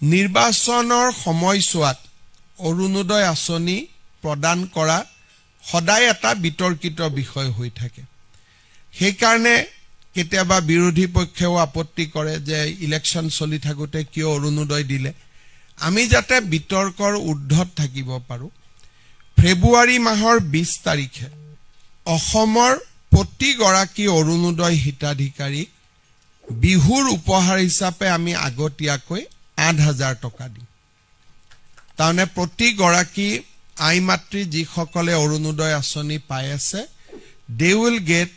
নিৰ্বাচনৰ সময়ছোৱাত অৰুণোদয় আঁচনি প্ৰদান কৰা সদায় এটা বিতৰ্কিত বিষয় হৈ থাকে। সেইকাৰণে কেতিয়াবা বিৰোধী পক্ষেও আপত্তি কৰে যে ইলেকশ্যন চলি থাকোঁতে কিয় অৰুণোদয় দিলে। আমি যাতে বিতৰ্কৰ ঊৰ্ধত থাকিব পাৰোঁ, ফেব্ৰুৱাৰী মাহৰ 20 তাৰিখে অসমৰ প্ৰতিগৰাকী অৰুণোদয় হিতাধিকাৰীক বিহুৰ উপহাৰ হিচাপে আমি আগতীয়াকৈ 8,000 টকা দিম। তাৰমানে প্ৰতিগৰাকী আই মাতৃ যিসকলে অৰুণোদয় আঁচনি পাই আছে, দে উইল গেট,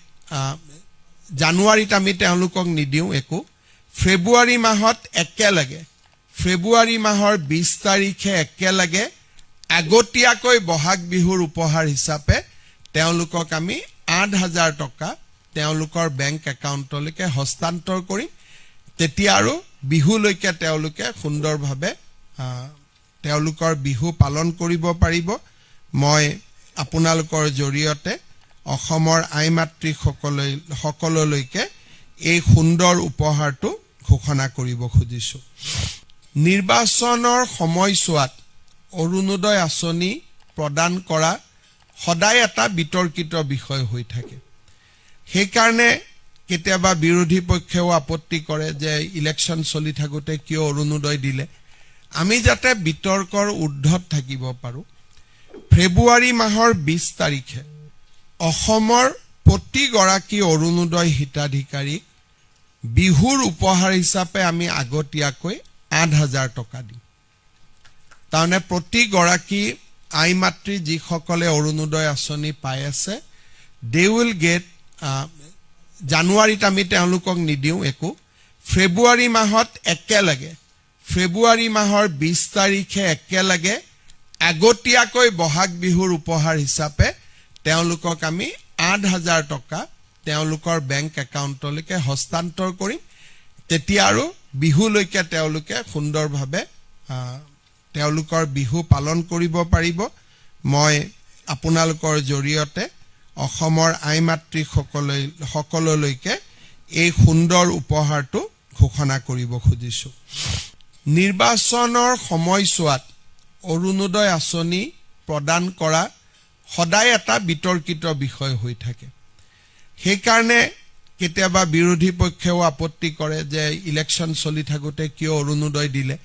জানুৱাৰীত আমি তেওঁলোকক নিদিওঁ একো, ফেব্ৰুৱাৰী মাহত একেলগে, ফেব্ৰুৱাৰী মাহৰ 20 তাৰিখে একেলগে আগতীয়াকৈ বহাগ বিহুৰ উপহাৰ হিচাপে তেওঁলোকক আমি 8,000 টকা তেওঁলোকৰ বেংক একাউণ্টলৈকে হস্তান্তৰ কৰিম। তেতিয়া আৰু বিহুলৈকে তেওঁলোকে সুন্দৰভাৱে তেওঁলোকৰ বিহু পালন কৰিব পাৰিব। মই আপোনালোকৰ জৰিয়তে অসমৰ আই মাতৃ সকললৈকে এই সুন্দৰ উপহাৰটো ঘোষণা কৰিব খুজিছোঁ। নিৰ্বাচনৰ সময়ছোৱাত অৰুণোদয় আঁচনি প্ৰদান কৰা সদায় এটা বিতৰ্কিত বিষয় হৈ থাকে। সেইকাৰণে কেতিয়াবা বিৰোধী পক্ষেও আপত্তি কৰে যে ইলেকশ্যন চলি থাকোঁতে কিয় অৰুণোদয় দিলে। আমি যাতে বিতৰ্কৰ ঊৰ্ধত থাকিব পাৰোঁ, ফেব্ৰুৱাৰী মাহৰ 20 তাৰিখে অসমৰ প্ৰতিগৰাকী অৰুণোদয় হিতাধিকাৰীক বিহুৰ উপহাৰ হিচাপে আমি আগতীয়াকৈ 8,000 টকা দিম। তাৰমানে প্ৰতিগৰাকী আই মাতৃ যিসকলে অৰুণোদয় আঁচনি পাই আছে, দে উইল গেট, জানুৱাৰীত আমি তেওঁলোকক নিদিওঁ একো, ফেব্ৰুৱাৰী মাহত একেলগে, ফেব্ৰুৱাৰী মাহৰ 20 তাৰিখে একেলগে আগতীয়াকৈ বহাগ বিহুৰ উপহাৰ হিচাপে তেওঁলোকক আমি 8,000 টকা তেওঁলোকৰ বেংক একাউণ্টলৈকে হস্তান্তৰ কৰিম। তেতিয়া আৰু বিহুলৈকে তেওঁলোকে সুন্দৰভাৱে তেওঁলোকৰ বিহু পালন কৰিব পাৰিব। মই আপোনালোকৰ জৰিয়তে অসমৰ আই মাতৃ সকললৈকে এই সুন্দৰ উপহাৰটো ঘোষণা কৰিব খুজিছোঁ। নিৰ্বাচনৰ সময়ছোৱাত অৰুণোদয় আঁচনি প্ৰদান কৰা সদায় এটা বিতৰ্কিত বিষয় হৈ থাকে। সেইকাৰণে কেতিয়াবা বিৰোধী পক্ষেও আপত্তি কৰে যে ইলেকশ্যন চলি থাকোঁতে কিয় অৰুণোদয় দিলে।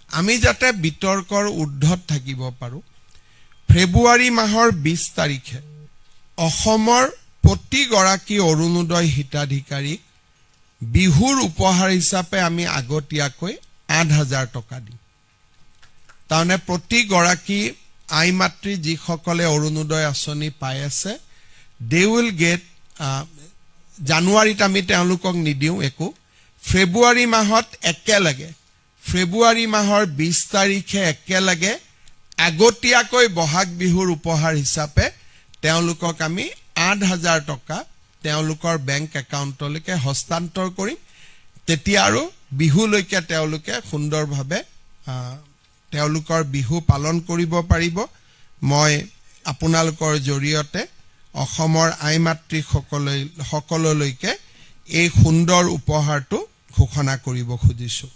আমি যাতে বিতৰ্কৰ ঊৰ্ধত থাকিব পাৰোঁ, ফেব্ৰুৱাৰী মাহৰ 20 তাৰিখে অসমৰ প্ৰতিগৰাকী অৰুণোদয় হিতাধিকাৰীক বিহুৰ উপহাৰ হিচাপে আমি আগতীয়াকৈ 8,000 টকা দিম। তাৰমানে প্ৰতিগৰাকী আই মাতৃ যিসকলে অৰুণোদয় আঁচনি পাই আছে, দে উইল গেট, জানুৱাৰীত আমি তেওঁলোকক নিদিওঁ একো, ফেব্ৰুৱাৰী মাহত একেলগে, ফেব্ৰুৱাৰী মাহৰ 20 তাৰিখে একেলগে আগতীয়াকৈ বহাগ বিহুৰ উপহাৰ হিচাপে তেওঁলোকক আমি 8,000 টকা তেওঁলোকৰ বেংক একাউণ্টলৈকে হস্তান্তৰ কৰিম। তেতিয়া আৰু বিহুলৈকে তেওঁলোকে সুন্দৰভাৱে তেওঁলোকৰ বিহু পালন কৰিব পাৰিব। মই আপোনালোকৰ জৰিয়তে অসমৰ আই মাতৃ সকললৈকে এই সুন্দৰ উপহাৰটো ঘোষণা কৰিব খুজিছোঁ।